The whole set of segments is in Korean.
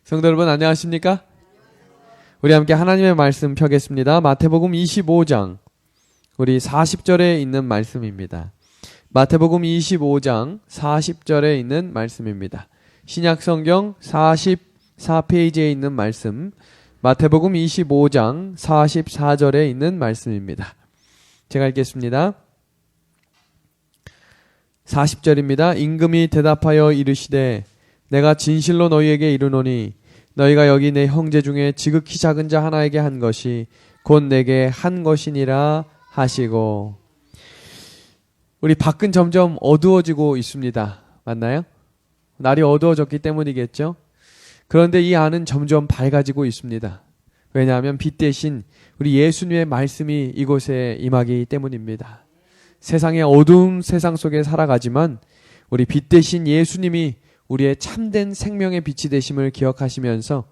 성도 여러분 안녕하십니까? 우리 함께 하나님의 말씀 펴겠습니다. 마태복음 25장 우리 40절에 있는 말씀입니다. 마태복음 25장 40절에 있는 말씀입니다. 신약성경 44페이지에 있는 말씀, 마태복음 25장 44절에 있는 말씀입니다. 제가 읽겠습니다. 40절입니다. 임금이 대답하여 이르시되 내가 진실로 너희에게 이르노니 너희가 여기 내 형제 중에 지극히 작은 자 하나에게 한 것이 곧 내게 한 것이니라 하시고. 우리 밖은 점점 어두워지고 있습니다. 맞나요? 날이 어두워졌기 때문이겠죠? 그런데 이 안은 점점 밝아지고 있습니다. 왜냐하면 빛 대신 우리 예수님의 말씀이 이곳에 임하기 때문입니다. 세상의 어두운 세상 속에 살아가지만 우리 빛 대신 예수님이 우리의 참된 생명의 빛이 되심을 기억하시면서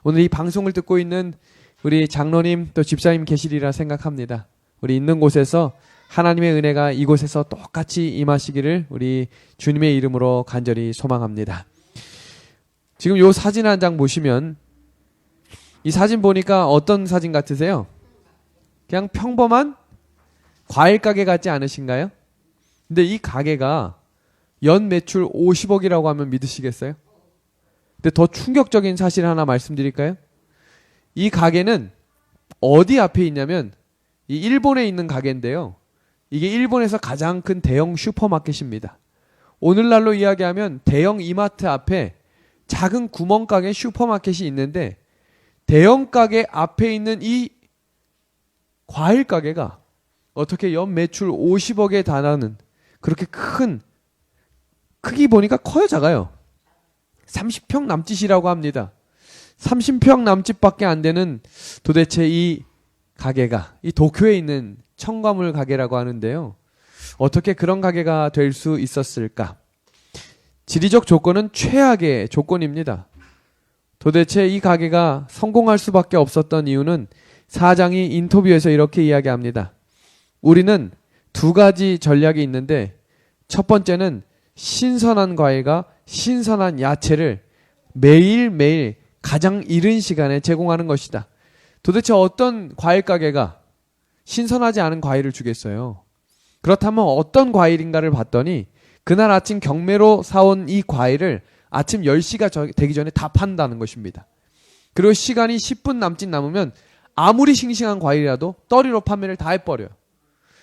오늘 이 방송을 듣고 있는 우리 장로님 또 집사님 계시리라 생각합니다. 우리 있는 곳에서 하나님의 은혜가 이곳에서 똑같이 임하시기를 우리 주님의 이름으로 간절히 소망합니다. 지금 요 사진 한 장 보시면 이 사진 보니까 어떤 사진 같으세요? 그냥 평범한 과일 가게 같지 않으신가요? 근데 이 가게가 연 매출 50억이라고 하면 믿으시겠어요? 근데 더 충격적인 사실 하나 말씀드릴까요? 이 가게는 어디 앞에 있냐면 이 일본에 있는 가게인데요. 이게 일본에서 가장 큰 대형 슈퍼마켓입니다. 오늘날로 이야기하면 대형 이마트 앞에 작은 구멍가게 슈퍼마켓이 있는데 대형 가게 앞에 있는 이 과일 가게가 어떻게 연 매출 50억에 달하는 그렇게 큰 크기 보니까 커요, 작아요? 30평 남짓이라고 합니다. 30평 남짓밖에 안 되는 도대체 이 가게가 이 도쿄에 있는 첨가물 가게라고 하는데요. 어떻게 그런 가게가 될 수 있었을까? 지리적 조건은 최악의 조건입니다. 도대체 이 가게가 성공할 수밖에 없었던 이유는 사장이 인터뷰에서 이렇게 이야기합니다. 우리는 두 가지 전략이 있는데 첫 번째는 신선한 과일과 신선한 야채를 매일매일 가장 이른 시간에 제공하는 것이다. 도대체 어떤 과일 가게가 신선하지 않은 과일을 주겠어요? 그렇다면 어떤 과일인가를 봤더니 그날 아침 경매로 사온 이 과일을 아침 10시가 되기 전에 다 판다는 것입니다. 그리고 시간이 10분 남짓 남으면 아무리 싱싱한 과일이라도 떨이로 판매를 다 해버려요.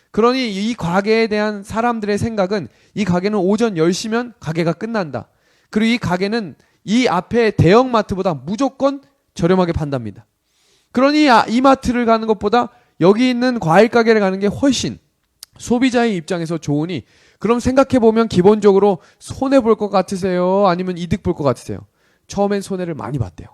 그러니 이 가게에 대한 사람들의 생각은 이 가게는 오전 10시면 가게가 끝난다. 그리고 이 가게는 이 앞에 대형마트보다 무조건 저렴하게 판답니다. 그러니 이 마트를 가는 것보다 여기 있는 과일 가게를 가는 게 훨씬 소비자의 입장에서 좋으니 그럼 생각해보면 기본적으로 손해볼 것 같으세요? 아니면 이득 볼 것 같으세요? 처음엔 손해를 많이 봤대요.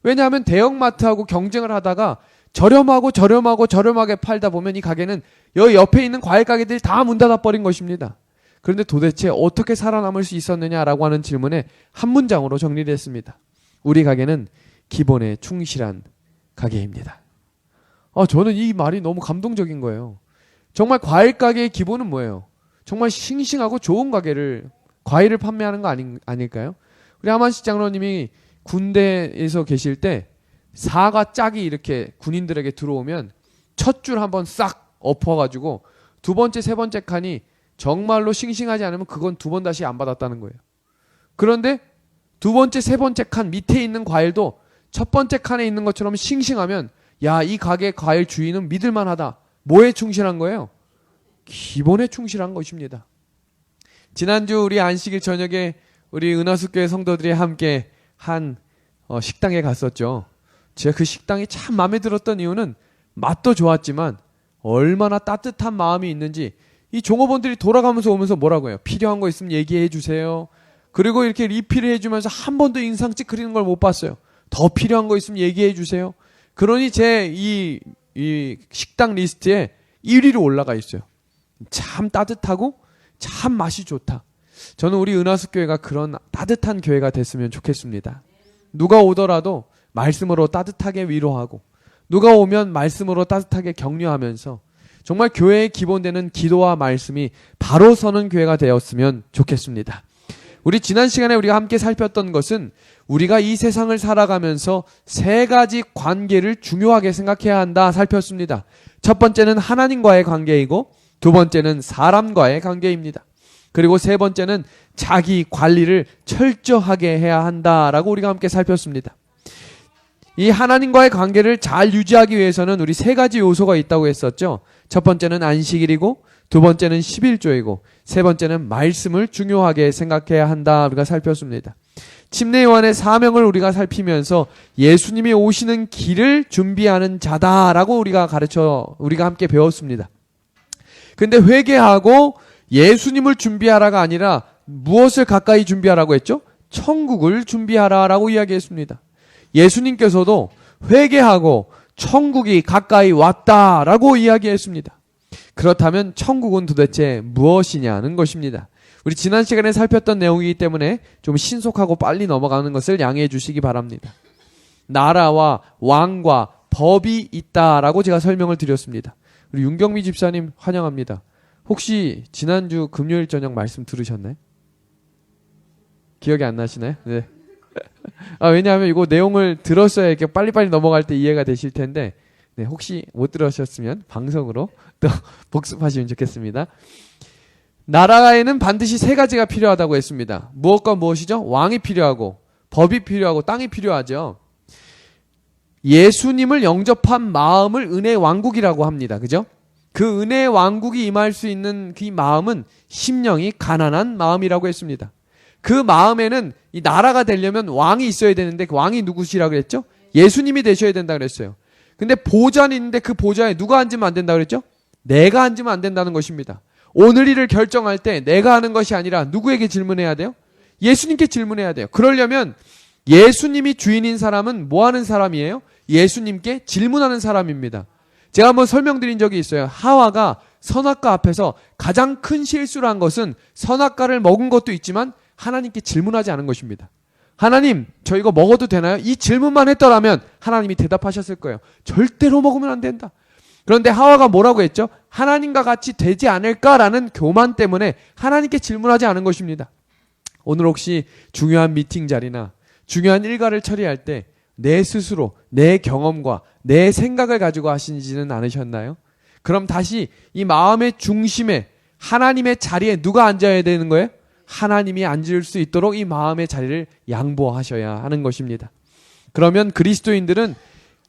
왜냐하면 대형마트하고 경쟁을 하다가 저렴하게 팔다 보면 이 가게는 여기 옆에 있는 과일 가게들이 다 문 닫아버린 것입니다. 그런데 도대체 어떻게 살아남을 수 있었느냐라고 하는 질문에 한 문장으로 정리를 했습니다. 우리 가게는 기본에 충실한 가게입니다. 저는 이 말이 너무 감동적인 거예요. 정말 과일 가게의 기본은 뭐예요? 정말 싱싱하고 좋은 과일을 판매하는 거 아닐까요? 우리 하만식 장로님이 군대에서 계실 때 사과 짝이 이렇게 군인들에게 들어오면 첫 줄 한번 싹 엎어가지고 두 번째, 세 번째 칸이 정말로 싱싱하지 않으면 그건 두 번 다시 안 받았다는 거예요. 그런데 두 번째, 세 번째 칸 밑에 있는 과일도 첫 번째 칸에 있는 것처럼 싱싱하면 야, 이 가게 과일 주인은 믿을만하다. 뭐에 충실한 거예요? 기본에 충실한 것입니다. 지난주 우리 안식일 저녁에 우리 은하수교회 성도들이 함께 한 식당에 갔었죠. 제가 그 식당이 참 마음에 들었던 이유는 맛도 좋았지만 얼마나 따뜻한 마음이 있는지 이 종업원들이 돌아가면서 오면서 뭐라고 해요? 필요한 거 있으면 얘기해 주세요. 그리고 이렇게 리필을 해주면서 한 번도 인상 찌푸리는 걸 못 봤어요. 더 필요한 거 있으면 얘기해 주세요. 그러니 제 이 식당 리스트에 1위로 올라가 있어요. 참 따뜻하고 참 맛이 좋다. 저는 우리 은하수교회가 그런 따뜻한 교회가 됐으면 좋겠습니다. 누가 오더라도 말씀으로 따뜻하게 위로하고 누가 오면 말씀으로 따뜻하게 격려하면서 정말 교회의 기본되는 기도와 말씀이 바로 서는 교회가 되었으면 좋겠습니다. 우리 지난 시간에 우리가 함께 살폈던 것은 우리가 이 세상을 살아가면서 세 가지 관계를 중요하게 생각해야 한다 살폈습니다. 첫 번째는 하나님과의 관계이고, 두 번째는 사람과의 관계입니다. 그리고 세 번째는 자기 관리를 철저하게 해야 한다라고 우리가 함께 살폈습니다. 이 하나님과의 관계를 잘 유지하기 위해서는 우리 세 가지 요소가 있다고 했었죠. 첫 번째는 안식일이고, 두 번째는 11조이고, 세 번째는 말씀을 중요하게 생각해야 한다 우리가 살폈습니다. 침례 요한의 사명을 우리가 살피면서 예수님이 오시는 길을 준비하는 자다라고 우리가 함께 배웠습니다. 근데 회개하고 예수님을 준비하라가 아니라 무엇을 가까이 준비하라고 했죠? 천국을 준비하라라고 이야기했습니다. 예수님께서도 회개하고 천국이 가까이 왔다라고 이야기했습니다. 그렇다면 천국은 도대체 무엇이냐는 것입니다. 우리 지난 시간에 살폈던 내용이기 때문에 좀 신속하고 빨리 넘어가는 것을 양해해 주시기 바랍니다. 나라와 왕과 법이 있다라고 제가 설명을 드렸습니다. 우리 윤경미 집사님 환영합니다. 혹시 지난주 금요일 저녁 말씀 들으셨나요? 기억이 안 나시나요? 네. 왜냐하면 이거 내용을 들었어야 이렇게 빨리빨리 넘어갈 때 이해가 되실 텐데, 네, 혹시 못 들으셨으면 방송으로 또 복습하시면 좋겠습니다. 나라에는 반드시 세 가지가 필요하다고 했습니다. 무엇과 무엇이죠? 왕이 필요하고, 법이 필요하고, 땅이 필요하죠. 예수님을 영접한 마음을 은혜의 왕국이라고 합니다. 그죠? 그 은혜의 왕국이 임할 수 있는 그 마음은 심령이 가난한 마음이라고 했습니다. 그 마음에는 이 나라가 되려면 왕이 있어야 되는데, 그 왕이 누구시라고 그랬죠? 예수님이 되셔야 된다 그랬어요. 근데 보좌는 있는데 그 보좌에 누가 앉으면 안 된다 그랬죠? 내가 앉으면 안 된다는 것입니다. 오늘 일을 결정할 때 내가 하는 것이 아니라 누구에게 질문해야 돼요? 예수님께 질문해야 돼요. 그러려면 예수님이 주인인 사람은 뭐 하는 사람이에요? 예수님께 질문하는 사람입니다. 제가 한번 설명드린 적이 있어요. 하와가 선악과 앞에서 가장 큰 실수를 한 것은 선악과를 먹은 것도 있지만 하나님께 질문하지 않은 것입니다. 하나님, 저 이거 먹어도 되나요? 이 질문만 했더라면 하나님이 대답하셨을 거예요. 절대로 먹으면 안 된다. 그런데 하와가 뭐라고 했죠? 하나님과 같이 되지 않을까라는 교만 때문에 하나님께 질문하지 않은 것입니다. 오늘 혹시 중요한 미팅 자리나 중요한 일과를 처리할 때 내 스스로 내 경험과 내 생각을 가지고 하시지는 않으셨나요? 그럼 다시 이 마음의 중심에 하나님의 자리에 누가 앉아야 되는 거예요? 하나님이 앉을 수 있도록 이 마음의 자리를 양보하셔야 하는 것입니다. 그러면 그리스도인들은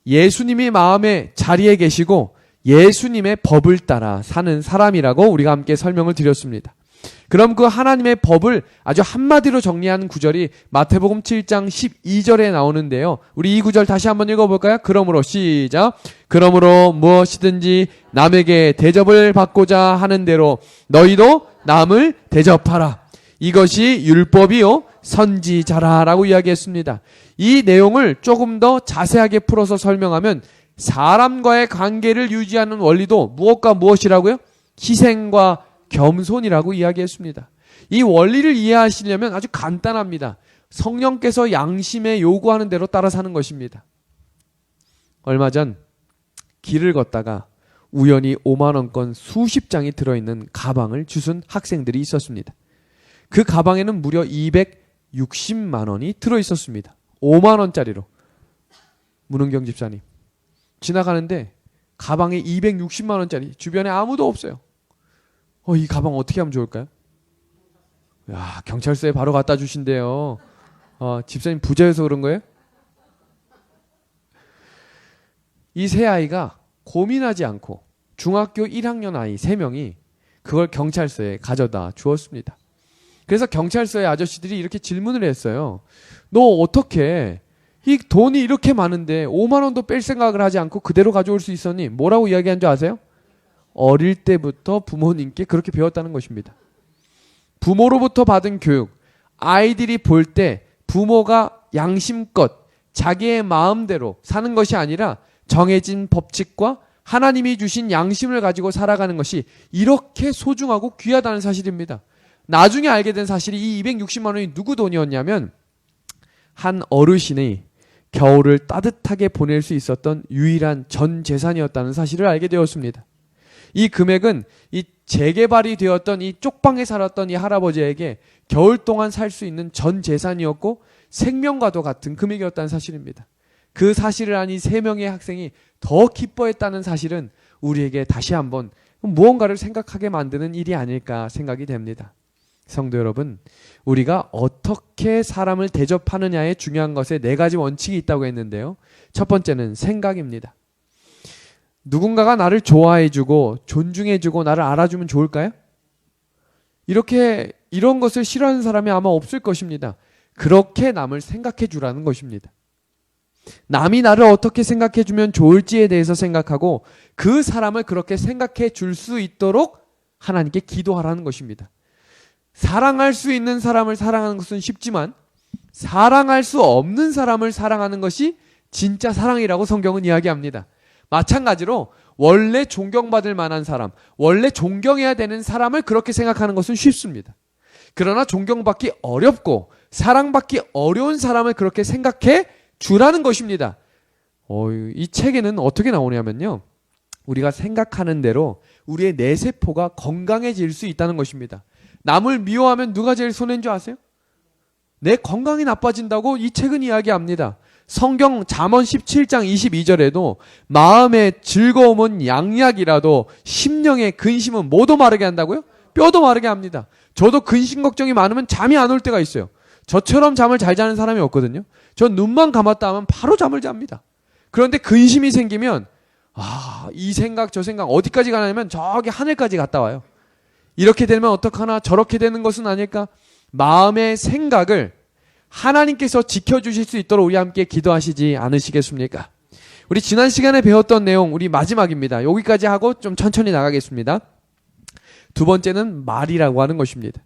예수님이 마음의 자리에 계시고 예수님의 법을 따라 사는 사람이라고 우리가 함께 설명을 드렸습니다. 그럼 그 하나님의 법을 아주 한마디로 정리하는 구절이 마태복음 7장 12절에 나오는데요. 우리 이 구절 다시 한번 읽어볼까요? 그러므로 시작. 그러므로 무엇이든지 남에게 대접을 받고자 하는 대로 너희도 남을 대접하라. 이것이 율법이요 선지자라라고 이야기했습니다. 이 내용을 조금 더 자세하게 풀어서 설명하면 사람과의 관계를 유지하는 원리도 무엇과 무엇이라고요? 희생과 겸손이라고 이야기했습니다. 이 원리를 이해하시려면 아주 간단합니다. 성령께서 양심에 요구하는 대로 따라 사는 것입니다. 얼마 전 길을 걷다가 우연히 5만원권 수십 장이 들어있는 가방을 주운 학생들이 있었습니다. 그 가방에는 무려 260만 원이 들어있었습니다. 5만 원짜리로. 문은경 집사님, 지나가는데 가방에 260만 원짜리, 주변에 아무도 없어요. 이 가방 어떻게 하면 좋을까요? 야, 경찰서에 바로 갖다 주신대요. 집사님 부자여서 그런 거예요? 이 세 아이가 고민하지 않고 중학교 1학년 아이 3명이 그걸 경찰서에 가져다 주었습니다. 그래서 경찰서의 아저씨들이 이렇게 질문을 했어요. 너 어떻게 이 돈이 이렇게 많은데 5만 원도 뺄 생각을 하지 않고 그대로 가져올 수 있었니? 뭐라고 이야기한 줄 아세요? 어릴 때부터 부모님께 그렇게 배웠다는 것입니다. 부모로부터 받은 교육, 아이들이 볼 때 부모가 양심껏 자기의 마음대로 사는 것이 아니라 정해진 법칙과 하나님이 주신 양심을 가지고 살아가는 것이 이렇게 소중하고 귀하다는 사실입니다. 나중에 알게 된 사실이 이 260만 원이 누구 돈이었냐면 한 어르신의 겨울을 따뜻하게 보낼 수 있었던 유일한 전 재산이었다는 사실을 알게 되었습니다. 이 금액은 이 재개발이 되었던 이 쪽방에 살았던 이 할아버지에게 겨울 동안 살 수 있는 전 재산이었고 생명과도 같은 금액이었다는 사실입니다. 그 사실을 안 이 3명의 학생이 더 기뻐했다는 사실은 우리에게 다시 한번 무언가를 생각하게 만드는 일이 아닐까 생각이 됩니다. 성도 여러분, 우리가 어떻게 사람을 대접하느냐에 중요한 것에 4가지 원칙이 있다고 했는데요. 첫 번째는 생각입니다. 누군가가 나를 좋아해주고 존중해주고 나를 알아주면 좋을까요? 이런 것을 싫어하는 사람이 아마 없을 것입니다. 그렇게 남을 생각해 주라는 것입니다. 남이 나를 어떻게 생각해 주면 좋을지에 대해서 생각하고 그 사람을 그렇게 생각해 줄 수 있도록 하나님께 기도하라는 것입니다. 사랑할 수 있는 사람을 사랑하는 것은 쉽지만 사랑할 수 없는 사람을 사랑하는 것이 진짜 사랑이라고 성경은 이야기합니다. 마찬가지로 원래 존경받을 만한 사람, 원래 존경해야 되는 사람을 그렇게 생각하는 것은 쉽습니다. 그러나 존경받기 어렵고 사랑받기 어려운 사람을 그렇게 생각해 주라는 것입니다. 이 책에는 어떻게 나오냐면요. 우리가 생각하는 대로 우리의 뇌세포가 건강해질 수 있다는 것입니다. 남을 미워하면 누가 제일 손해인 줄 아세요? 내 건강이 나빠진다고 이 책은 이야기합니다. 성경 잠언 17장 22절에도 마음의 즐거움은 양약이라도 심령의 근심은 뭐도 마르게 한다고요? 뼈도 마르게 합니다. 저도 근심 걱정이 많으면 잠이 안 올 때가 있어요. 저처럼 잠을 잘 자는 사람이 없거든요. 전 눈만 감았다 하면 바로 잠을 잡니다. 그런데 근심이 생기면 이 생각 저 생각 어디까지 가냐면 저기 하늘까지 갔다 와요. 이렇게 되면 어떡하나 저렇게 되는 것은 아닐까? 마음의 생각을 하나님께서 지켜주실 수 있도록 우리 함께 기도하시지 않으시겠습니까? 우리 지난 시간에 배웠던 내용 우리 마지막입니다. 여기까지 하고 좀 천천히 나가겠습니다. 두 번째는 말이라고 하는 것입니다.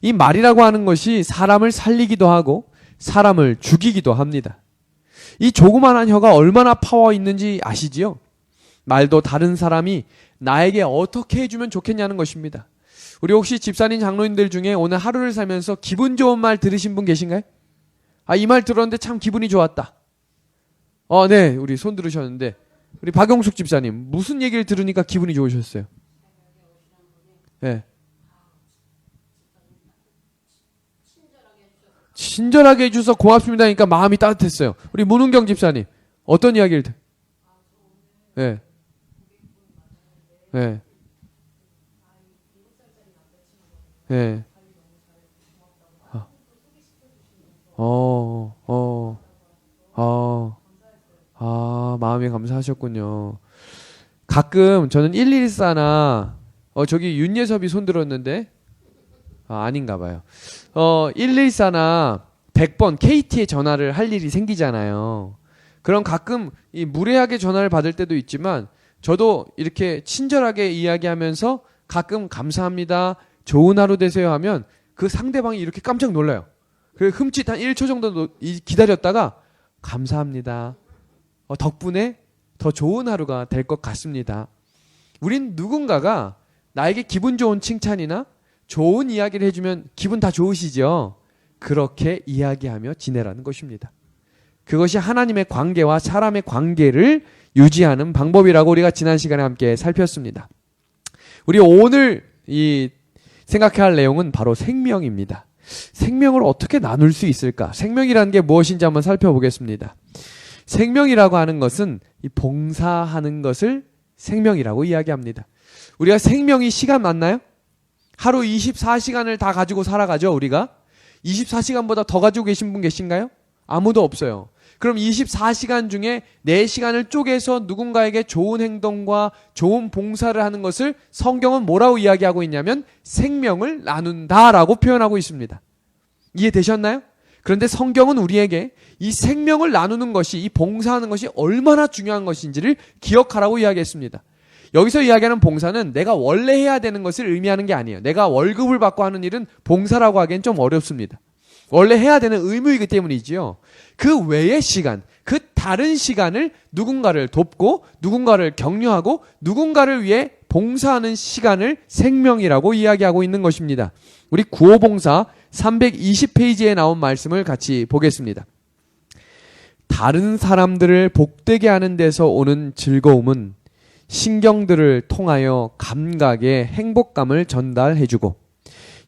이 말이라고 하는 것이 사람을 살리기도 하고 사람을 죽이기도 합니다. 이 조그만한 혀가 얼마나 파워 있는지 아시지요? 말도 다른 사람이 나에게 어떻게 해주면 좋겠냐는 것입니다. 우리 혹시 집사님 장로님들 중에 오늘 하루를 살면서 기분 좋은 말 들으신 분 계신가요? 이 말 들었는데 참 기분이 좋았다. 네, 우리 손 들으셨는데 우리 박용숙 집사님 무슨 얘기를 들으니까 기분이 좋으셨어요? 네. 친절하게 해주셔서 고맙습니다니까 마음이 따뜻했어요. 우리 문은경 집사님 어떤 이야기를 네. 네. 네. 마음이 감사하셨군요. 가끔 저는 114나 저기 윤예섭이 손 들었는데 아닌가 봐요. 114나 100번 KT에 전화를 할 일이 생기잖아요. 그럼 가끔 이 무례하게 전화를 받을 때도 있지만 저도 이렇게 친절하게 이야기하면서 가끔 감사합니다. 좋은 하루 되세요 하면 그 상대방이 이렇게 깜짝 놀라요. 그래서 흠칫 한 1초 정도 기다렸다가 감사합니다. 덕분에 더 좋은 하루가 될 것 같습니다. 우린 누군가가 나에게 기분 좋은 칭찬이나 좋은 이야기를 해주면 기분 다 좋으시죠? 그렇게 이야기하며 지내라는 것입니다. 그것이 하나님의 관계와 사람의 관계를 유지하는 방법이라고 우리가 지난 시간에 함께 살폈습니다. 우리 오늘 생각해야 할 내용은 바로 생명입니다. 생명을 어떻게 나눌 수 있을까? 생명이라는 게 무엇인지 한번 살펴보겠습니다. 생명이라고 하는 것은 이 봉사하는 것을 생명이라고 이야기합니다. 우리가 생명이 시간 맞나요? 하루 24시간을 다 가지고 살아가죠, 우리가? 24시간보다 더 가지고 계신 분 계신가요? 아무도 없어요. 그럼 24시간 중에 4시간을 쪼개서 누군가에게 좋은 행동과 좋은 봉사를 하는 것을 성경은 뭐라고 이야기하고 있냐면 생명을 나눈다라고 표현하고 있습니다. 이해되셨나요? 그런데 성경은 우리에게 이 생명을 나누는 것이, 이 봉사하는 것이 얼마나 중요한 것인지를 기억하라고 이야기했습니다. 여기서 이야기하는 봉사는 내가 원래 해야 되는 것을 의미하는 게 아니에요. 내가 월급을 받고 하는 일은 봉사라고 하기엔 좀 어렵습니다. 원래 해야 되는 의무이기 때문이지요. 그 외의 시간, 그 다른 시간을 누군가를 돕고 누군가를 격려하고 누군가를 위해 봉사하는 시간을 생명이라고 이야기하고 있는 것입니다. 우리 구호봉사 320페이지에 나온 말씀을 같이 보겠습니다. 다른 사람들을 복되게 하는 데서 오는 즐거움은 신경들을 통하여 감각의 행복감을 전달해주고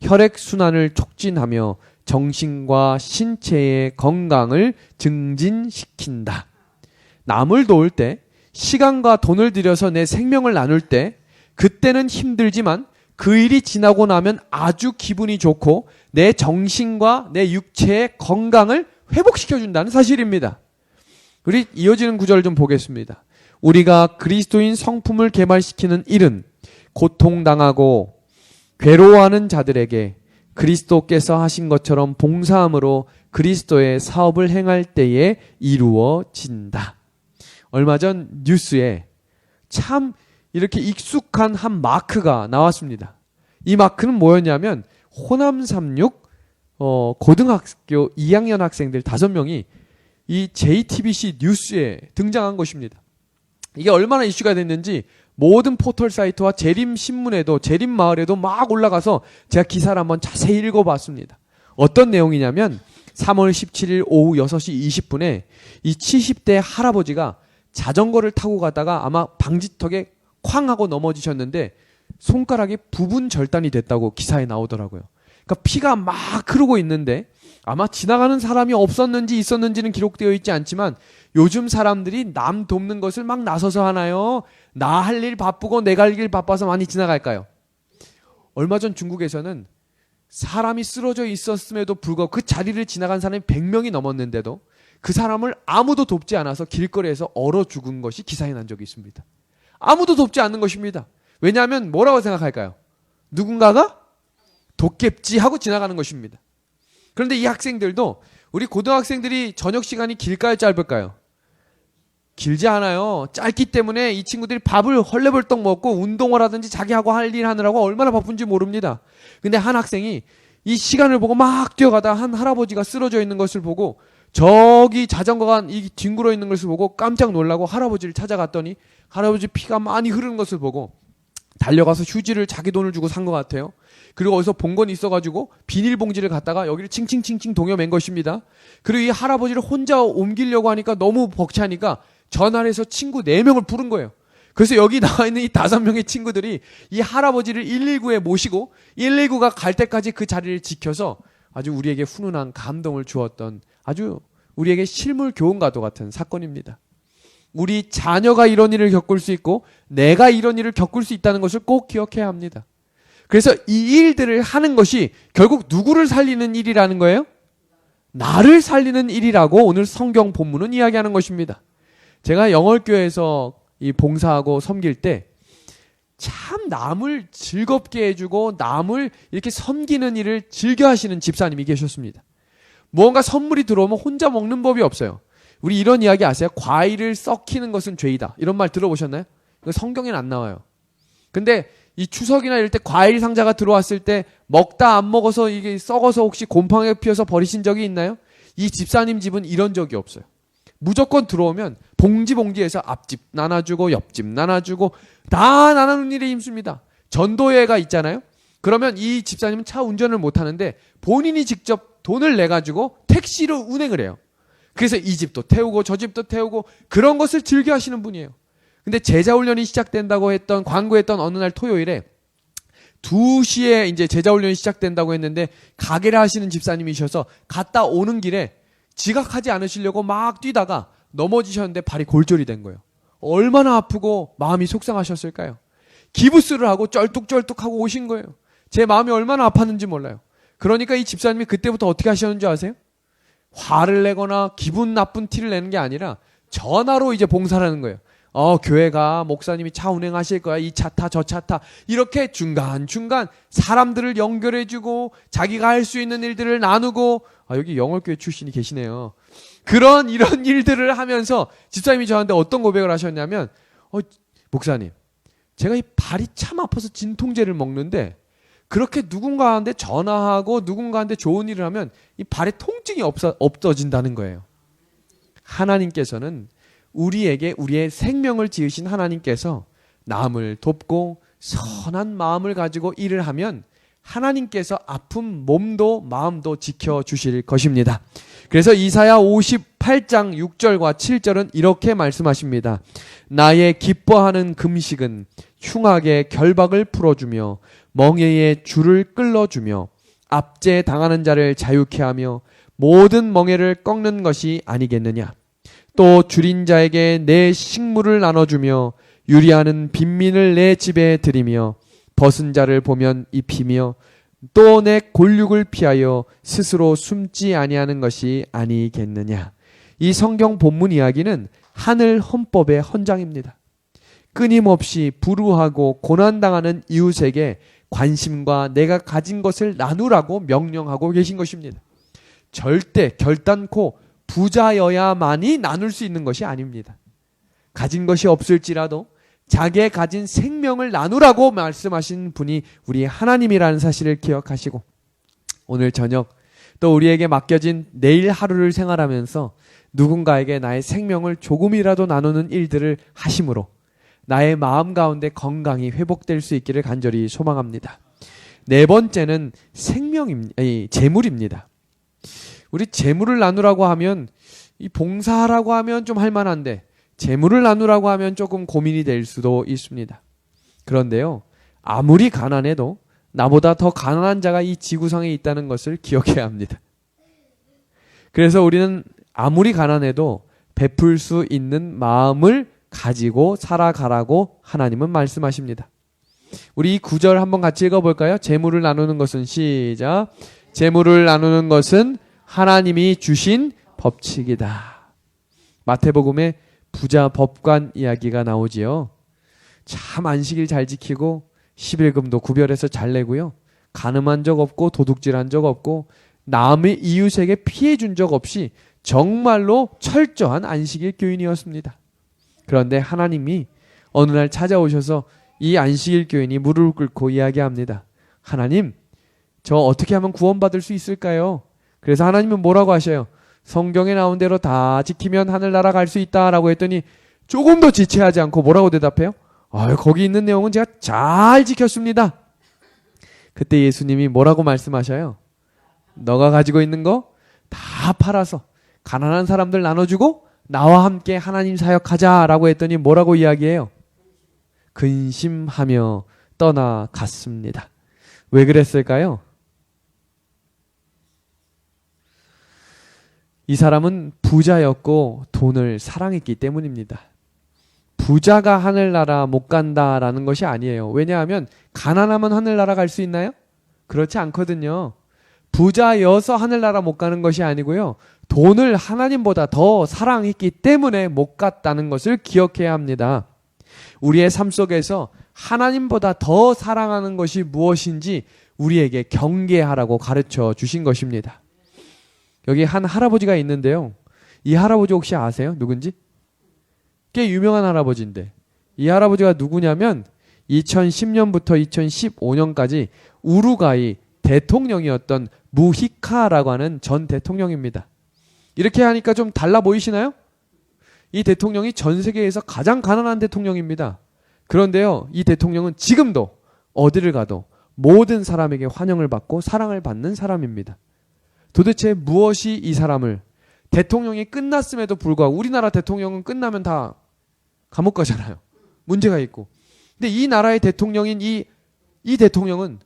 혈액순환을 촉진하며 정신과 신체의 건강을 증진시킨다. 남을 도울 때, 시간과 돈을 들여서 내 생명을 나눌 때 그때는 힘들지만 그 일이 지나고 나면 아주 기분이 좋고 내 정신과 내 육체의 건강을 회복시켜준다는 사실입니다. 우리 이어지는 구절을 좀 보겠습니다. 우리가 그리스도인 성품을 개발시키는 일은 고통당하고 괴로워하는 자들에게 그리스도께서 하신 것처럼 봉사함으로 그리스도의 사업을 행할 때에 이루어진다. 얼마 전 뉴스에 참 이렇게 익숙한 한 마크가 나왔습니다. 이 마크는 뭐였냐면 호남 36 고등학교 2학년 학생들 5명이 이 JTBC 뉴스에 등장한 것입니다. 이게 얼마나 이슈가 됐는지 모든 포털 사이트와 재림신문에도 재림마을에도 막 올라가서 제가 기사를 한번 자세히 읽어봤습니다. 어떤 내용이냐면 3월 17일 오후 6시 20분에 이 70대 할아버지가 자전거를 타고 가다가 아마 방지턱에 쾅 하고 넘어지셨는데 손가락이 부분 절단이 됐다고 기사에 나오더라고요. 그러니까 피가 막 흐르고 있는데 아마 지나가는 사람이 없었는지 있었는지는 기록되어 있지 않지만 요즘 사람들이 남 돕는 것을 막 나서서 하나요? 나 할 일 바쁘고 내가 할 일 바빠서 많이 지나갈까요? 얼마 전 중국에서는 사람이 쓰러져 있었음에도 불구하고 그 자리를 지나간 사람이 100명이 넘었는데도 그 사람을 아무도 돕지 않아서 길거리에서 얼어 죽은 것이 기사에 난 적이 있습니다. 아무도 돕지 않는 것입니다. 왜냐하면 뭐라고 생각할까요? 누군가가 돕겠지 하고 지나가는 것입니다. 그런데 이 학생들도 우리 고등학생들이 저녁 시간이 길까요 짧을까요? 길지 않아요. 짧기 때문에 이 친구들이 밥을 헐레벌떡 먹고 운동을 하든지 자기하고 할 일 하느라고 얼마나 바쁜지 모릅니다. 근데 한 학생이 이 시간을 보고 막 뛰어가다 한 할아버지가 쓰러져 있는 것을 보고 저기 자전거가 이 뒹굴어 있는 것을 보고 깜짝 놀라고 할아버지를 찾아갔더니 할아버지 피가 많이 흐르는 것을 보고 달려가서 휴지를 자기 돈을 주고 산 것 같아요. 그리고 어디서 본 건 있어가지고 비닐봉지를 갖다가 여기를 칭칭칭칭 동여맨 것입니다. 그리고 이 할아버지를 혼자 옮기려고 하니까 너무 벅차니까 전화를 해서 친구 4명을 부른 거예요. 그래서 여기 나와 있는 이 5명의 친구들이 이 할아버지를 119에 모시고 119가 갈 때까지 그 자리를 지켜서 아주 우리에게 훈훈한 감동을 주었던 아주 우리에게 실물 교훈과도 같은 사건입니다. 우리 자녀가 이런 일을 겪을 수 있고 내가 이런 일을 겪을 수 있다는 것을 꼭 기억해야 합니다. 그래서 이 일들을 하는 것이 결국 누구를 살리는 일이라는 거예요? 나를 살리는 일이라고 오늘 성경 본문은 이야기하는 것입니다. 제가 영월교회에서 이 봉사하고 섬길 때 참 남을 즐겁게 해주고 남을 이렇게 섬기는 일을 즐겨 하시는 집사님이 계셨습니다. 무언가 선물이 들어오면 혼자 먹는 법이 없어요. 우리 이런 이야기 아세요? 과일을 썩히는 것은 죄이다. 이런 말 들어보셨나요? 이거 성경에는 안 나와요. 근데 이 추석이나 이럴 때 과일 상자가 들어왔을 때 먹다 안 먹어서 이게 썩어서 혹시 곰팡이가 피어서 버리신 적이 있나요? 이 집사님 집은 이런 적이 없어요. 무조건 들어오면 봉지봉지에서 앞집 나눠주고 옆집 나눠주고 다 나누는 일에 힘씁니다. 전도회가 있잖아요. 그러면 이 집사님은 차 운전을 못하는데 본인이 직접 돈을 내가지고 택시로 운행을 해요. 그래서 이 집도 태우고 저 집도 태우고 그런 것을 즐겨 하시는 분이에요. 근데 제자훈련이 시작된다고 했던 광고했던 어느 날 토요일에 2시에 이제 제자훈련이 시작된다고 했는데 가게를 하시는 집사님이셔서 갔다 오는 길에 지각하지 않으시려고 막 뛰다가 넘어지셨는데 발이 골절이 된 거예요. 얼마나 아프고 마음이 속상하셨을까요? 기부스를 하고 쩔뚝쩔뚝하고 오신 거예요. 제 마음이 얼마나 아팠는지 몰라요. 그러니까 이 집사님이 그때부터 어떻게 하셨는지 아세요? 화를 내거나 기분 나쁜 티를 내는 게 아니라 전화로 이제 봉사를 하는 거예요. 교회가 목사님이 차 운행하실 거야. 이 차 타, 저 차 타. 이렇게 중간중간 사람들을 연결해주고 자기가 할 수 있는 일들을 나누고 여기 영월교회 출신이 계시네요. 이런 일들을 하면서 집사님이 저한테 어떤 고백을 하셨냐면 목사님 제가 이 발이 참 아파서 진통제를 먹는데 그렇게 누군가한테 전화하고 누군가한테 좋은 일을 하면 이 발에 통증이 없어진다는 거예요. 하나님께서는 우리에게 우리의 생명을 지으신 하나님께서 남을 돕고 선한 마음을 가지고 일을 하면 하나님께서 아픈 몸도 마음도 지켜주실 것입니다. 그래서 이사야 8장 6절과 7절은 이렇게 말씀하십니다. 나의 기뻐하는 금식은 흉악의 결박을 풀어주며 멍에의 줄을 끌어주며 압제 당하는 자를 자유케 하며 모든 멍에를 꺾는 것이 아니겠느냐. 또 줄인 자에게 내 식물을 나눠주며 유리하는 빈민을 내 집에 들이며 벗은 자를 보면 입히며 또 내 골육을 피하여 스스로 숨지 아니하는 것이 아니겠느냐. 이 성경 본문 이야기는 하늘 헌법의 헌장입니다. 끊임없이 불우하고 고난당하는 이웃에게 관심과 내가 가진 것을 나누라고 명령하고 계신 것입니다. 절대 결단코 부자여야만이 나눌 수 있는 것이 아닙니다. 가진 것이 없을지라도 자기의 가진 생명을 나누라고 말씀하신 분이 우리 하나님이라는 사실을 기억하시고 오늘 저녁 또 우리에게 맡겨진 내일 하루를 생활하면서 누군가에게 나의 생명을 조금이라도 나누는 일들을 하심으로 나의 마음 가운데 건강이 회복될 수 있기를 간절히 소망합니다. 네 번째는 재물입니다. 우리 재물을 나누라고 하면 이 봉사하라고 하면 좀 할만한데 재물을 나누라고 하면 조금 고민이 될 수도 있습니다. 그런데요, 아무리 가난해도 나보다 더 가난한 자가 이 지구상에 있다는 것을 기억해야 합니다. 그래서 우리는 아무리 가난해도 베풀 수 있는 마음을 가지고 살아가라고 하나님은 말씀하십니다. 우리 이 구절 한번 같이 읽어볼까요? 재물을 나누는 것은 시작. 재물을 나누는 것은 하나님이 주신 법칙이다. 마태복음에 부자 법관 이야기가 나오지요. 참 안식일 잘 지키고 11금도 구별해서 잘 내고요. 간음한 적 없고 도둑질한 적 없고 남의 이웃에게 피해 준 적 없이 정말로 철저한 안식일 교인이었습니다. 그런데 하나님이 어느 날 찾아오셔서 이 안식일 교인이 무릎을 꿇고 이야기합니다. 하나님, 저 어떻게 하면 구원받을 수 있을까요? 그래서 하나님은 뭐라고 하셔요? 성경에 나온 대로 다 지키면 하늘나라 갈 수 있다라고 했더니 조금도 지체하지 않고 뭐라고 대답해요? 거기 있는 내용은 제가 잘 지켰습니다. 그때 예수님이 뭐라고 말씀하셔요? 너가 가지고 있는 거 다 팔아서 가난한 사람들 나눠주고 나와 함께 하나님 사역하자라고 했더니 뭐라고 이야기해요? 근심하며 떠나갔습니다. 왜 그랬을까요? 이 사람은 부자였고 돈을 사랑했기 때문입니다. 부자가 하늘나라 못 간다라는 것이 아니에요. 왜냐하면 가난하면 하늘나라 갈 수 있나요? 그렇지 않거든요. 부자여서 하늘나라 못 가는 것이 아니고요. 돈을 하나님보다 더 사랑했기 때문에 못 갔다는 것을 기억해야 합니다. 우리의 삶 속에서 하나님보다 더 사랑하는 것이 무엇인지 우리에게 경계하라고 가르쳐 주신 것입니다. 여기 한 할아버지가 있는데요. 이 할아버지 혹시 아세요? 누군지? 꽤 유명한 할아버지인데 이 할아버지가 누구냐면 2010년부터 2015년까지 우루과이 대통령이었던 무히카라고 하는 전 대통령입니다. 이렇게 하니까 좀 달라 보이시나요? 이 대통령이 전 세계에서 가장 가난한 대통령입니다. 그런데요, 이 대통령은 지금도 어디를 가도 모든 사람에게 환영을 받고 사랑을 받는 사람입니다. 도대체 무엇이 이 사람을, 대통령이 끝났음에도 불구하고 우리나라 대통령은 끝나면 다 감옥 가잖아요. 문제가 있고. 근데 이 나라의 대통령인 이 대통령은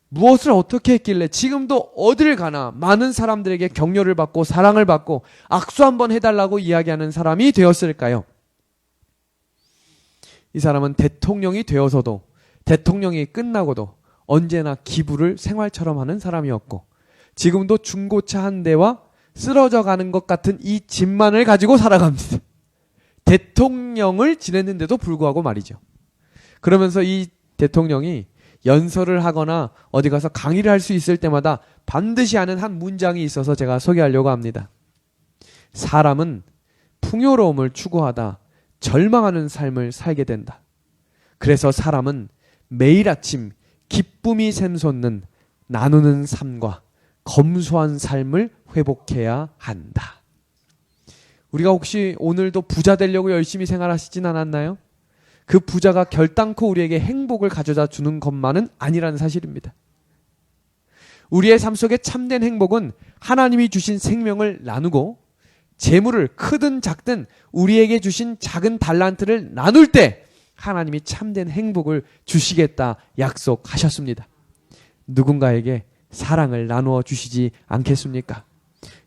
무엇을 어떻게 했길래 지금도 어딜 가나 많은 사람들에게 격려를 받고 사랑을 받고 악수 한번 해달라고 이야기하는 사람이 되었을까요? 이 사람은 대통령이 되어서도 대통령이 끝나고도 언제나 기부를 생활처럼 하는 사람이었고 지금도 중고차 한 대와 쓰러져 가는 것 같은 이 집만을 가지고 살아갑니다. 대통령을 지냈는데도 불구하고 말이죠. 그러면서 이 대통령이 연설을 하거나 어디 가서 강의를 할 수 있을 때마다 반드시 하는 한 문장이 있어서 제가 소개하려고 합니다. 사람은 풍요로움을 추구하다 절망하는 삶을 살게 된다. 그래서 사람은 매일 아침 기쁨이 샘솟는 나누는 삶과 검소한 삶을 회복해야 한다. 우리가 혹시 오늘도 부자 되려고 열심히 생활하시진 않았나요? 그 부자가 결단코 우리에게 행복을 가져다 주는 것만은 아니라는 사실입니다. 우리의 삶 속에 참된 행복은 하나님이 주신 생명을 나누고 재물을 크든 작든 우리에게 주신 작은 달란트를 나눌 때 하나님이 참된 행복을 주시겠다 약속하셨습니다. 누군가에게 사랑을 나누어 주시지 않겠습니까?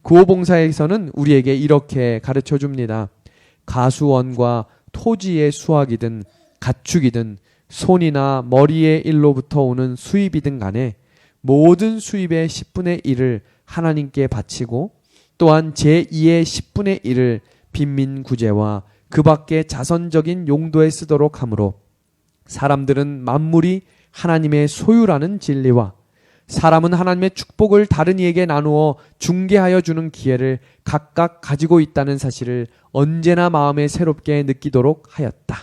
구호봉사에서는 우리에게 이렇게 가르쳐 줍니다. 가수원과 토지의 수확이든 가축이든 손이나 머리의 일로부터 오는 수입이든 간에 모든 수입의 10분의 1을 하나님께 바치고 또한 제2의 10분의 1을 빈민구제와 그 밖의 자선적인 용도에 쓰도록 하므로 사람들은 만물이 하나님의 소유라는 진리와 사람은 하나님의 축복을 다른 이에게 나누어 중개하여 주는 기회를 각각 가지고 있다는 사실을 언제나 마음에 새롭게 느끼도록 하였다.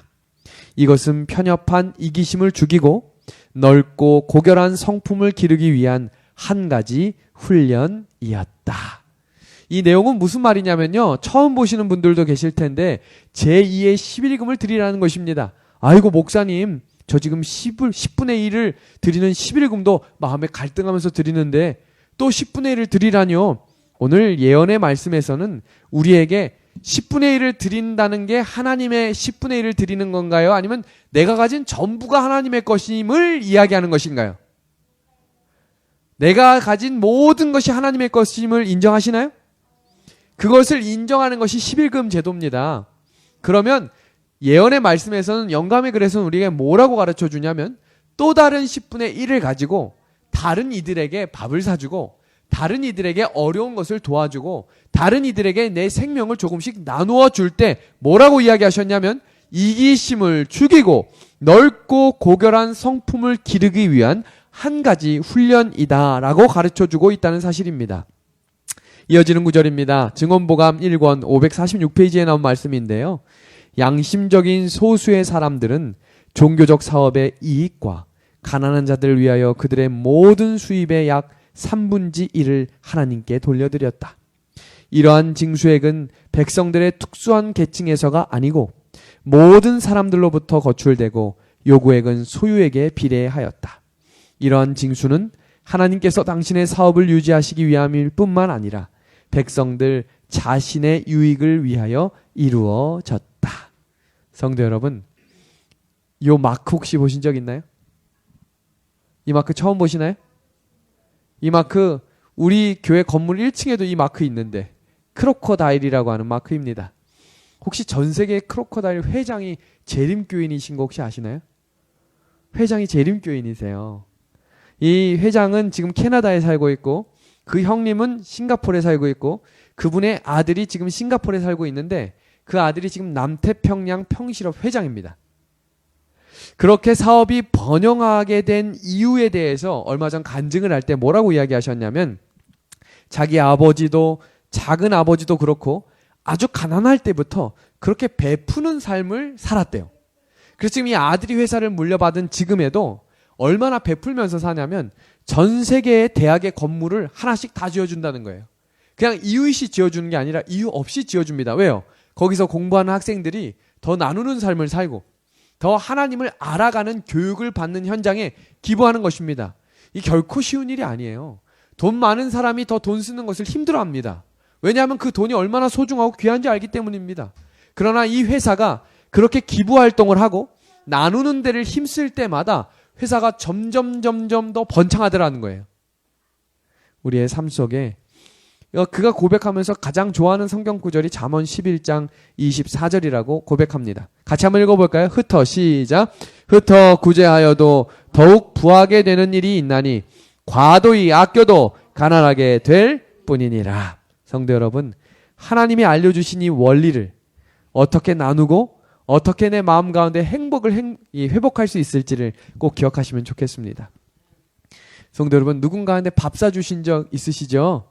이것은 편협한 이기심을 죽이고 넓고 고결한 성품을 기르기 위한 한 가지 훈련이었다. 이 내용은 무슨 말이냐면요. 처음 보시는 분들도 계실 텐데 제2의 11금을 드리라는 것입니다. 아이고 목사님, 저 지금 10분의 1을 드리는 11금도 마음에 갈등하면서 드리는데 또 10분의 1을 드리라뇨. 오늘 예언의 말씀에서는 우리에게 10분의 1을 드린다는 게 하나님의 10분의 1을 드리는 건가요? 아니면 내가 가진 전부가 하나님의 것임을 이야기하는 것인가요? 내가 가진 모든 것이 하나님의 것임을 인정하시나요? 그것을 인정하는 것이 11금 제도입니다. 그러면 예언의 말씀에서는 영감의 글에서는 우리에게 뭐라고 가르쳐 주냐면 또 다른 10분의 1을 가지고 다른 이들에게 밥을 사주고 다른 이들에게 어려운 것을 도와주고 다른 이들에게 내 생명을 조금씩 나누어 줄 때 뭐라고 이야기하셨냐면 이기심을 죽이고 넓고 고결한 성품을 기르기 위한 한 가지 훈련이다라고 가르쳐주고 있다는 사실입니다. 이어지는 구절입니다. 증언보감 1권 546페이지에 나온 말씀인데요. 양심적인 소수의 사람들은 종교적 사업의 이익과 가난한 자들을 위하여 그들의 모든 수입의 약 3분의 1을 하나님께 돌려드렸다. 이러한 징수액은 백성들의 특수한 계층에서가 아니고 모든 사람들로부터 거출되고 요구액은 소유에게 비례하였다. 이러한 징수는 하나님께서 당신의 사업을 유지하시기 위함일 뿐만 아니라 백성들 자신의 유익을 위하여 이루어졌다. 성도 여러분, 이 마크 혹시 보신 적 있나요? 이 마크 처음 보시나요? 이 마크 우리 교회 건물 1층에도 이 마크 있는데 크로커다일이라고 하는 마크입니다. 혹시 전 세계 크로커다일 회장이 재림교인이신 거 혹시 아시나요? 회장이 재림교인이세요. 이 회장은 지금 캐나다에 살고 있고 그 형님은 싱가포르에 살고 있고 그분의 아들이 지금 싱가포르에 살고 있는데 그 아들이 지금 남태평양 평실업 회장입니다. 그렇게 사업이 번영하게 된 이유에 대해서 얼마 전 간증을 할 때 뭐라고 이야기하셨냐면 자기 아버지도 작은 아버지도 그렇고 아주 가난할 때부터 그렇게 베푸는 삶을 살았대요. 그래서 지금 이 아들이 회사를 물려받은 지금에도 얼마나 베풀면서 사냐면 전 세계의 대학의 건물을 하나씩 다 지어준다는 거예요. 그냥 이유이시 지어주는 게 아니라 이유 없이 지어줍니다. 왜요? 거기서 공부하는 학생들이 더 나누는 삶을 살고 더 하나님을 알아가는 교육을 받는 현장에 기부하는 것입니다. 이 결코 쉬운 일이 아니에요. 돈 많은 사람이 더 돈 쓰는 것을 힘들어합니다. 왜냐하면 그 돈이 얼마나 소중하고 귀한지 알기 때문입니다. 그러나 이 회사가 그렇게 기부 활동을 하고 나누는 데를 힘쓸 때마다 회사가 점점 더 번창하더라는 거예요. 우리의 삶 속에 그가 고백하면서 가장 좋아하는 성경 구절이 잠언 11장 24절이라고 고백합니다. 같이 한번 읽어볼까요? 흩어 시작. 흩어 구제하여도 더욱 부하게 되는 일이 있나니 과도히 아껴도 가난하게 될 뿐이니라. 성도 여러분, 하나님이 알려주신 이 원리를 어떻게 나누고 어떻게 내 마음 가운데 행복을 회복할 수 있을지를 꼭 기억하시면 좋겠습니다. 성도 여러분, 누군가한테 밥 사주신 적 있으시죠?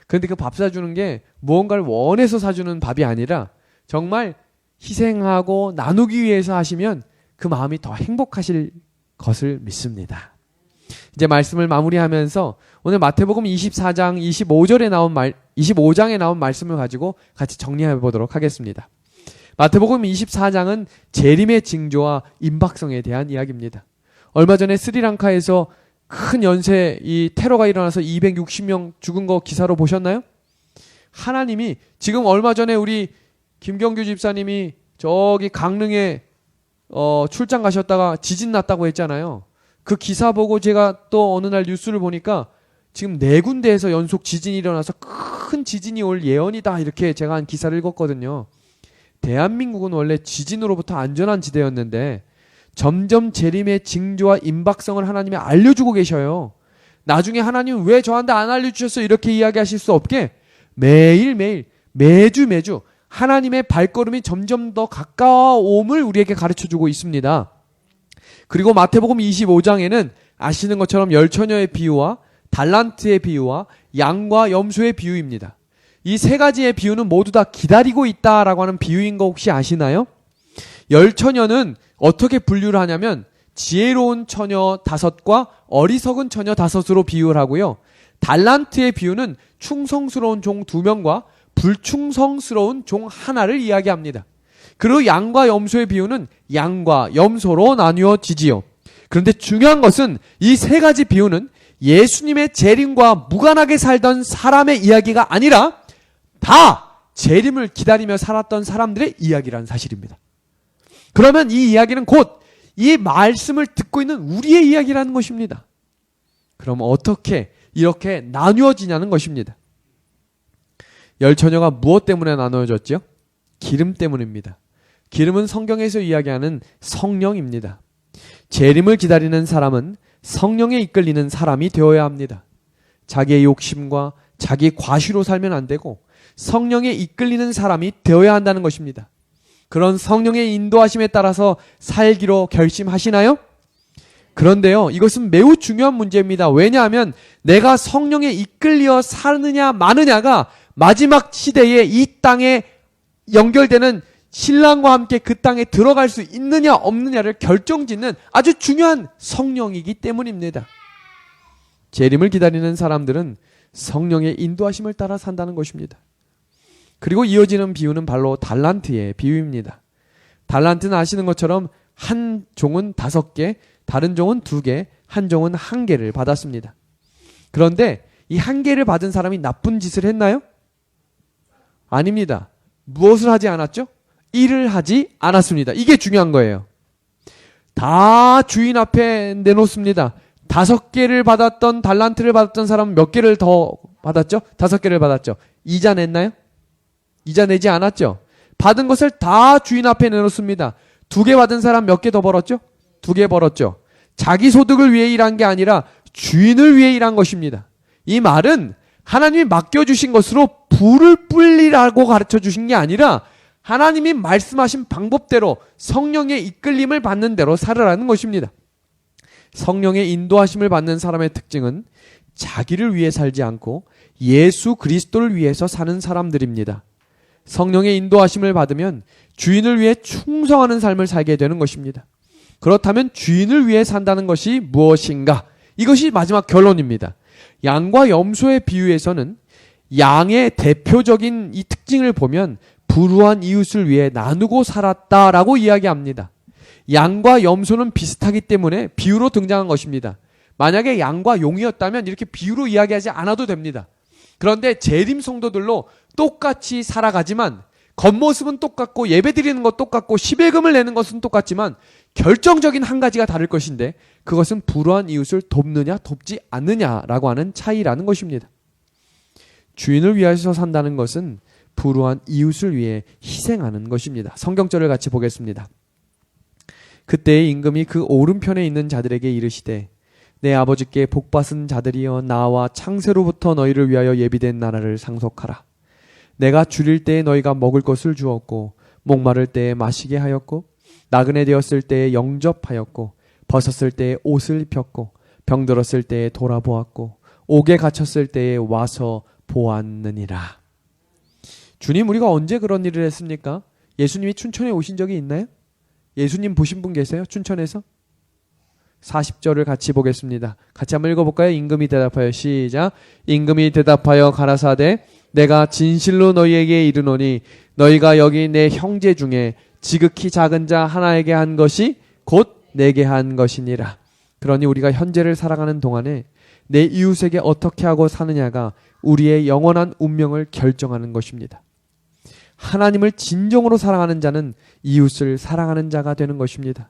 그런데 그 밥 사주는 게 무언가를 원해서 사주는 밥이 아니라 정말 희생하고 나누기 위해서 하시면 그 마음이 더 행복하실 것을 믿습니다. 이제 말씀을 마무리하면서 오늘 마태복음 24장 25장에 나온 말씀을 가지고 같이 정리해 보도록 하겠습니다. 마태복음 24장은 재림의 징조와 임박성에 대한 이야기입니다. 얼마 전에 스리랑카에서 큰 연쇄 이 테러가 일어나서 260명 죽은 거 기사로 보셨나요? 하나님이 지금 얼마 전에 우리 김경규 집사님이 저기 강릉에 출장 가셨다가 지진 났다고 했잖아요. 그 기사 보고 제가 또 어느 날 뉴스를 보니까 지금 4군데에서 연속 지진이 일어나서 큰 지진이 올 예언이다, 이렇게 제가 한 기사를 읽었거든요. 대한민국은 원래 지진으로부터 안전한 지대였는데 점점 재림의 징조와 임박성을 하나님이 알려주고 계셔요. 나중에 하나님은 왜 저한테 안 알려주셨어, 이렇게 이야기하실 수 없게 매일매일 매주 하나님의 발걸음이 점점 더 가까워옴을 우리에게 가르쳐주고 있습니다. 그리고 마태복음 25장에는 아시는 것처럼 열처녀의 비유와 달란트의 비유와 양과 염소의 비유입니다. 이 세 가지의 비유는 모두 다 기다리고 있다라고 하는 비유인 거 혹시 아시나요? 열처녀는 어떻게 분류를 하냐면 지혜로운 처녀 5과 어리석은 처녀 5으로 비유를 하고요. 달란트의 비유는 충성스러운 종 2명과 불충성스러운 종 1를 이야기합니다. 그리고 양과 염소의 비유는 양과 염소로 나뉘어지지요. 그런데 중요한 것은 이 세 가지 비유는 예수님의 재림과 무관하게 살던 사람의 이야기가 아니라 다 재림을 기다리며 살았던 사람들의 이야기라는 사실입니다. 그러면 이 이야기는 곧 이 말씀을 듣고 있는 우리의 이야기라는 것입니다. 그럼 어떻게 이렇게 나누어지냐는 것입니다. 열처녀가 무엇 때문에 나누어졌죠? 기름 때문입니다. 기름은 성경에서 이야기하는 성령입니다. 재림을 기다리는 사람은 성령에 이끌리는 사람이 되어야 합니다. 자기의 욕심과 자기 과시로 살면 안 되고 성령에 이끌리는 사람이 되어야 한다는 것입니다. 그런 성령의 인도하심에 따라서 살기로 결심하시나요? 그런데요, 이것은 매우 중요한 문제입니다. 왜냐하면 내가 성령에 이끌려 사느냐 마느냐가 마지막 시대에 이 땅에 연결되는 신랑과 함께 그 땅에 들어갈 수 있느냐 없느냐를 결정짓는 아주 중요한 성령이기 때문입니다. 재림을 기다리는 사람들은 성령의 인도하심을 따라 산다는 것입니다. 그리고 이어지는 비유는 바로 달란트의 비유입니다. 달란트는 아시는 것처럼 한 종은 5개, 다른 종은 2개, 한 종은 1개를 받았습니다. 그런데 이 1개를 받은 사람이 나쁜 짓을 했나요? 아닙니다. 무엇을 하지 않았죠? 일을 하지 않았습니다. 이게 중요한 거예요. 다 주인 앞에 내놓습니다. 5개를 받았던, 달란트를 받았던 사람은 몇 개를 더 받았죠? 5개를 받았죠. 이자 냈나요? 이자 내지 않았죠. 받은 것을 다 주인 앞에 내놓습니다. 2개 받은 사람 몇 개 더 벌었죠? 2개 벌었죠. 자기 소득을 위해 일한 게 아니라 주인을 위해 일한 것입니다. 이 말은 하나님이 맡겨주신 것으로 불을 뿔리라고 가르쳐 주신 게 아니라 하나님이 말씀하신 방법대로 성령의 이끌림을 받는 대로 살으라는 것입니다. 성령의 인도하심을 받는 사람의 특징은 자기를 위해 살지 않고 예수 그리스도를 위해서 사는 사람들입니다. 성령의 인도하심을 받으면 주인을 위해 충성하는 삶을 살게 되는 것입니다. 그렇다면 주인을 위해 산다는 것이 무엇인가? 이것이 마지막 결론입니다. 양과 염소의 비유에서는 양의 대표적인 이 특징을 보면 불우한 이웃을 위해 나누고 살았다라고 이야기합니다. 양과 염소는 비슷하기 때문에 비유로 등장한 것입니다. 만약에 양과 용이었다면 이렇게 비유로 이야기하지 않아도 됩니다. 그런데 재림 성도들로 똑같이 살아가지만 겉모습은 똑같고 예배드리는 것 똑같고 십일금을 내는 것은 똑같지만 결정적인 한 가지가 다를 것인데 그것은 불우한 이웃을 돕느냐 돕지 않느냐라고 하는 차이라는 것입니다. 주인을 위해서 산다는 것은 불우한 이웃을 위해 희생하는 것입니다. 성경절을 같이 보겠습니다. 그때의 임금이 그 오른편에 있는 자들에게 이르시되 내 아버지께 복받은 자들이여 나와 창세로부터 너희를 위하여 예비된 나라를 상속하라. 내가 줄일 때에 너희가 먹을 것을 주었고 목마를 때에 마시게 하였고 나그네 되었을 때에 영접하였고 벗었을 때에 옷을 입혔고 병들었을 때에 돌아보았고 옥에 갇혔을 때에 와서 보았느니라. 주님, 우리가 언제 그런 일을 했습니까? 예수님이 춘천에 오신 적이 있나요? 예수님 보신 분 계세요? 춘천에서? 40절을 같이 보겠습니다. 같이 한번 읽어볼까요? 임금이 대답하여 시작. 임금이 대답하여 가라사대 내가 진실로 너희에게 이르노니 너희가 여기 내 형제 중에 지극히 작은 자 하나에게 한 것이 곧 내게 한 것이니라. 그러니 우리가 현재를 살아가는 동안에 내 이웃에게 어떻게 하고 사느냐가 우리의 영원한 운명을 결정하는 것입니다. 하나님을 진정으로 사랑하는 자는 이웃을 사랑하는 자가 되는 것입니다.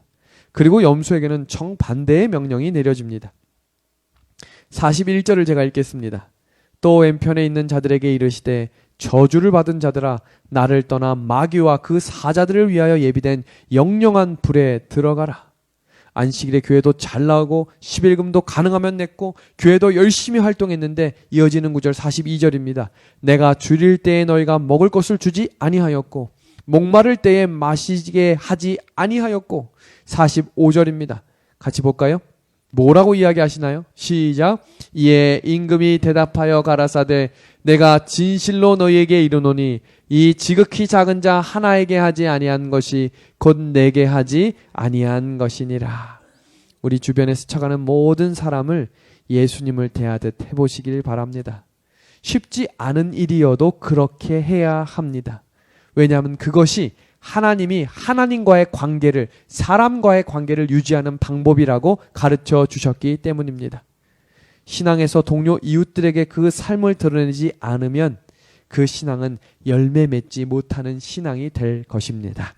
그리고 염소에게는 정반대의 명령이 내려집니다. 41절을 제가 읽겠습니다. 또 왼편에 있는 자들에게 이르시되 저주를 받은 자들아 나를 떠나 마귀와 그 사자들을 위하여 예비된 영영한 불에 들어가라. 안식일에 교회도 잘 나오고 11금도 가능하면 냈고 교회도 열심히 활동했는데 이어지는 구절 42절입니다. 내가 줄일 때에 너희가 먹을 것을 주지 아니하였고 목마를 때에 마시게 하지 아니하였고 45절입니다. 같이 볼까요? 뭐라고 이야기하시나요? 시작. 이에 임금이 대답하여 가라사대 내가 진실로 너희에게 이르노니 이 지극히 작은 자 하나에게 하지 아니한 것이 곧 내게 하지 아니한 것이니라. 우리 주변에 스쳐가는 모든 사람을 예수님을 대하듯 해보시길 바랍니다. 쉽지 않은 일이어도 그렇게 해야 합니다. 왜냐하면 그것이 하나님이 하나님과의 관계를, 사람과의 관계를 유지하는 방법이라고 가르쳐 주셨기 때문입니다. 신앙에서 동료 이웃들에게 그 삶을 드러내지 않으면 그 신앙은 열매 맺지 못하는 신앙이 될 것입니다.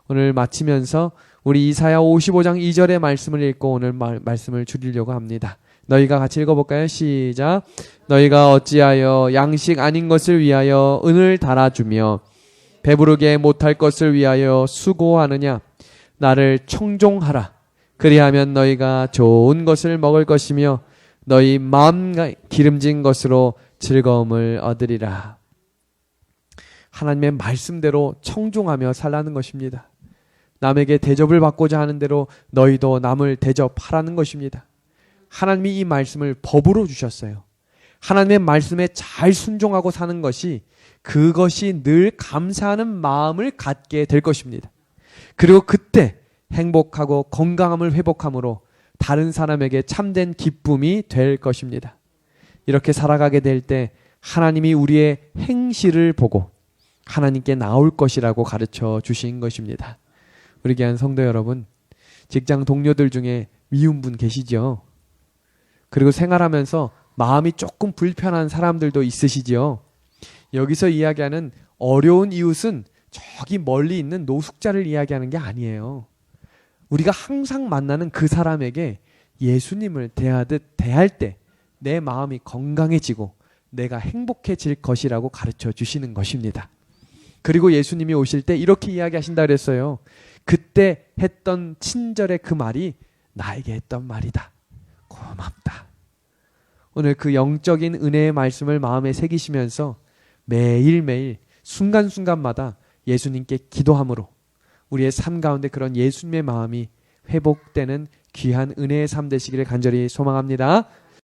오늘 마치면서 우리 이사야 55장 2절의 말씀을 읽고 오늘 말씀을 줄이려고 합니다. 너희가 같이 읽어볼까요? 시작. 너희가 어찌하여 양식 아닌 것을 위하여 은을 달아주며 배부르게 못할 것을 위하여 수고하느냐. 나를 청종하라. 그리하면 너희가 좋은 것을 먹을 것이며 너희 마음 기름진 것으로 즐거움을 얻으리라. 하나님의 말씀대로 청종하며 살라는 것입니다. 남에게 대접을 받고자 하는 대로 너희도 남을 대접하라는 것입니다. 하나님이 이 말씀을 법으로 주셨어요. 하나님의 말씀에 잘 순종하고 사는 것이 그것이 늘 감사하는 마음을 갖게 될 것입니다. 그리고 그때 행복하고 건강함을 회복함으로 다른 사람에게 참된 기쁨이 될 것입니다. 이렇게 살아가게 될 때 하나님이 우리의 행실을 보고 하나님께 나올 것이라고 가르쳐 주신 것입니다. 우리 귀한 성도 여러분, 직장 동료들 중에 미운 분 계시죠? 그리고 생활하면서 마음이 조금 불편한 사람들도 있으시죠? 여기서 이야기하는 어려운 이웃은 저기 멀리 있는 노숙자를 이야기하는 게 아니에요. 우리가 항상 만나는 그 사람에게 예수님을 대하듯 대할 때 내 마음이 건강해지고 내가 행복해질 것이라고 가르쳐 주시는 것입니다. 그리고 예수님이 오실 때 이렇게 이야기하신다 그랬어요. 그때 했던 친절의 그 말이 나에게 했던 말이다. 고맙다. 오늘 그 영적인 은혜의 말씀을 마음에 새기시면서 매일매일 순간순간마다 예수님께 기도함으로 우리의 삶 가운데 그런 예수님의 마음이 회복되는 귀한 은혜의 삶 되시기를 간절히 소망합니다.